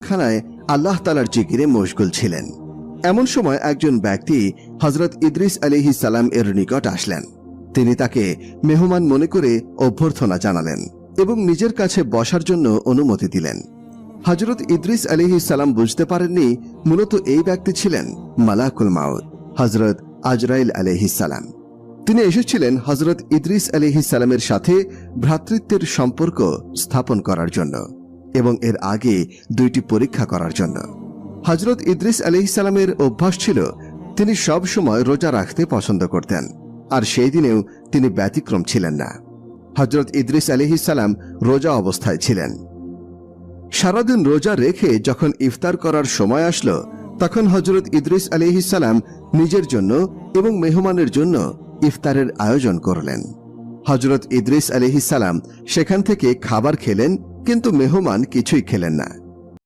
ইবাদতখানায় আল্লাহ তাআলার জিকিরে মশগুল ছিলেন। এমন সময় একজন ব্যক্তি হযরত ইদ্রিস আলাইহিস সালাম এর নিকট আসলেন। তিনি তাকে মেহমান মনে করে অভ্যর্থনা জানালেন এবং নিজের কাছে বসার জন্য অনুমতি দিলেন। হযরত ইদ্রিস আলাইহিস সালাম বুঝতে পারেননি মূলত এই ব্যক্তি ছিলেন মালাকুল মাউত হযরত আজরাইল আলাইহিস সালাম। তিনি এসেছিলেন হযরত ইদ্রিস আলাইহিস সালামের সাথে ভ্রাতৃত্বের সম্পর্ক স্থাপন করার জন্য এবং এর আগে 2টি পরীক্ষা করার জন্য। হযরত ইদ্রিস আলাইহিস সালামের অভ্যাস ছিল তিনি সব সময় রোজা রাখতে পছন্দ করতেন, আর সেই দিনেও তিনি ব্যতিক্রম ছিলেন না। হযরত ইদ্রিস আলাইহিস সালাম রোজা অবস্থায় ছিলেন। সারাদিন রোজা রেখে যখন ইফতার করার সময় আসলো, তখন হযরত ইদ্রিস আলাইহিস সালাম নিজের জন্য এবং মেহমানের জন্য ইফতারের আয়োজন করলেন। হযরত ইদ্রিস আলাইহিস সালাম সেখান থেকে খাবার খেলেন, কিন্তু মেহমান কিছুই খেলেন না।